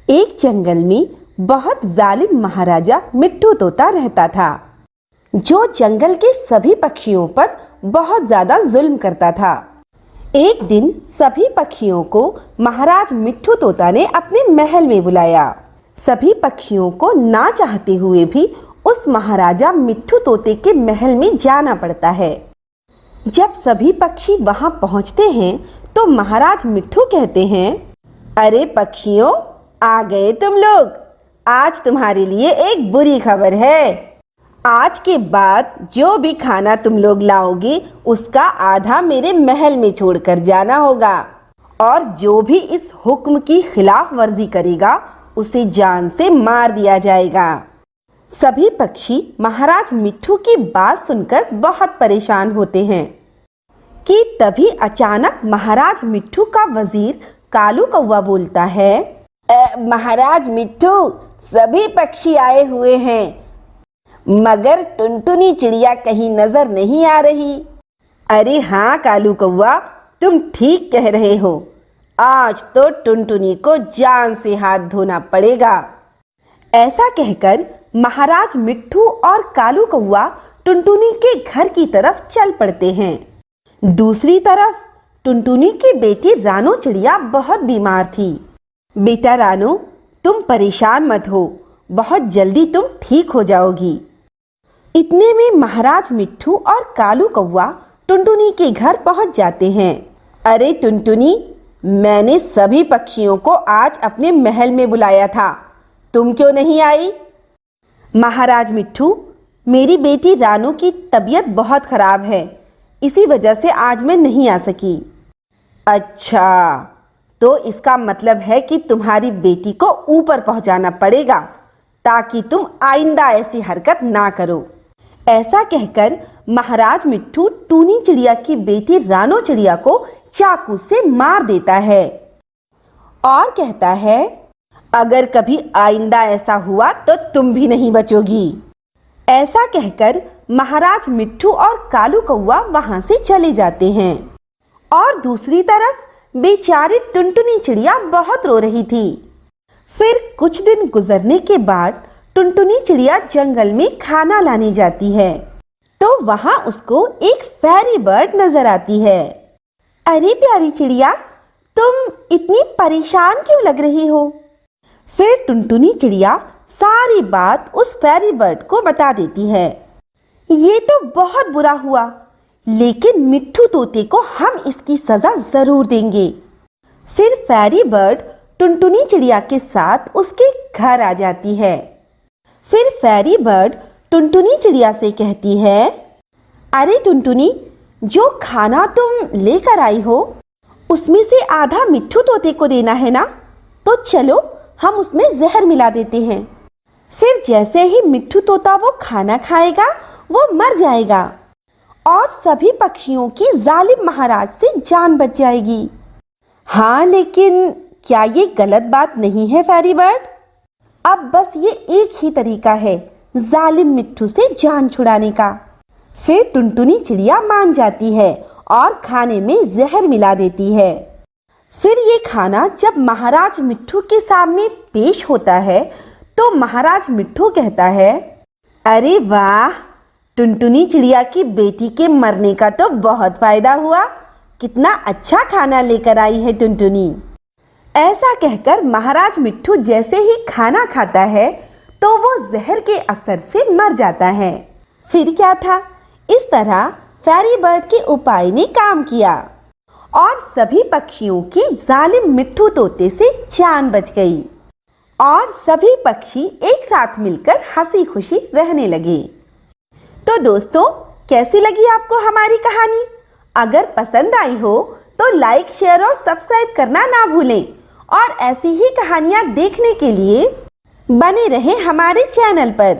एक जंगल में बहुत जालिम महाराजा मिट्ठू तोता रहता था, जो जंगल के सभी पक्षियों पर बहुत ज्यादा जुल्म करता था। एक दिन सभी पक्षियों को महाराज मिट्ठू तोता ने अपने महल में बुलाया। सभी पक्षियों को ना चाहते हुए भी उस महाराजा मिट्ठू तोते के महल में जाना पड़ता है। जब सभी पक्षी वहां पहुंचते हैं तो महाराज मिट्ठू कहते हैं, अरे पक्षियों, आ गए तुम लोग। आज तुम्हारे लिए एक बुरी खबर है। आज के बाद जो भी खाना तुम लोग लाओगे उसका आधा मेरे महल में छोड़कर जाना होगा, और जो भी इस हुक्म की खिलाफ वर्जी करेगा उसे जान से मार दिया जाएगा। सभी पक्षी महाराज मिट्ठू की बात सुनकर बहुत परेशान होते हैं कि तभी अचानक महाराज मिट्ठू का वजीर कालू कौवा बोलता है, महाराज मिट्ठू, सभी पक्षी आए हुए हैं, मगर टुनटुनी चिड़िया कहीं नजर नहीं आ रही। अरे हाँ कालू कौवा, तुम ठीक कह रहे हो। आज तो टुनटुनी को जान से हाथ धोना पड़ेगा। ऐसा कहकर महाराज मिट्ठू और कालू कौवा टुनटुनी के घर की तरफ चल पड़ते हैं। दूसरी तरफ टुनटुनी की बेटी रानो चिड़िया बहुत बीमार थी। बेटा रानो, तुम परेशान मत हो, बहुत जल्दी तुम ठीक हो जाओगी। इतने में महाराज मिट्ठू और कालू कौवा टुनटुनी के घर पहुंच जाते हैं। अरे टुनटुनी, मैंने सभी पक्षियों को आज अपने महल में बुलाया था, तुम क्यों नहीं आई? महाराज मिट्ठू, मेरी बेटी रानो की तबीयत बहुत खराब है, इसी वजह से आज मैं नहीं आ सकी। अच्छा, तो इसका मतलब है कि तुम्हारी बेटी को ऊपर पहुंचाना पड़ेगा ताकि तुम आइंदा ऐसी हरकत ना करो। ऐसा कहकर महाराज मिट्ठू टूनी चिड़िया की बेटी रानो चिड़िया को चाकू से मार देता है और कहता है, अगर कभी आइंदा ऐसा हुआ तो तुम भी नहीं बचोगी। ऐसा कहकर महाराज मिट्ठू और कालू कौवा वहां से चले जाते हैं। और दूसरी तरफ बेचारी टुनटुनी चिड़िया बहुत रो रही थी। फिर कुछ दिन गुजरने के बाद टुनटुनी चिड़िया जंगल में खाना लाने जाती है, तो वहां उसको एक फेरी बर्ड नजर आती है। अरे प्यारी चिड़िया, तुम इतनी परेशान क्यों लग रही हो? फिर टुनटुनी चिड़िया सारी बात उस फेरी बर्ड को बता देती है। ये तो बहुत बुरा हुआ, लेकिन मिट्ठू तोते को हम इसकी सजा जरूर देंगे। फिर फेरी बर्ड टुनटुनी चिड़िया के साथ उसके घर आ जाती है। फिर फेरी बर्ड टुनटुनी चिड़िया से कहती है, अरे टुनटुनी, जो खाना तुम लेकर आई हो उसमें से आधा मिट्ठू तोते को देना है ना, तो चलो हम उसमें जहर मिला देते हैं। फिर जैसे ही मिट्ठू तोता वो खाना खाएगा वो मर जाएगा और सभी पक्षियों की जालिम महाराज से जान बच जाएगी। हाँ, लेकिन क्या ये गलत बात नहीं है फेरी बर्ड? अब बस ये एक ही तरीका है जालिम मिट्ठू से जान छुड़ाने का। फिर टुनटुनी चिड़िया मान जाती है और खाने में जहर मिला देती है। फिर ये खाना जब महाराज मिट्ठू के सामने पेश होता है तो महाराज मिट्ठू कहता है, अरे वाह, टुनटुनी चिड़िया की बेटी के मरने का तो बहुत फायदा हुआ। कितना अच्छा खाना लेकर आई है टुनटुनी। ऐसा कहकर महाराज मिट्ठू जैसे ही खाना खाता है तो वो जहर के असर से मर जाता है। फिर क्या था, इस तरह फेरी बर्ड के उपाय ने काम किया और सभी पक्षियों की जालिम मिट्ठू तोते से जान बच गई और सभी पक्षी एक साथ मिलकर हंसी खुशी रहने लगे। तो दोस्तों, कैसी लगी आपको हमारी कहानी? अगर पसंद आई हो तो लाइक, शेयर और सब्सक्राइब करना ना भूलें और ऐसी ही कहानियाँ देखने के लिए बने रहें हमारे चैनल पर।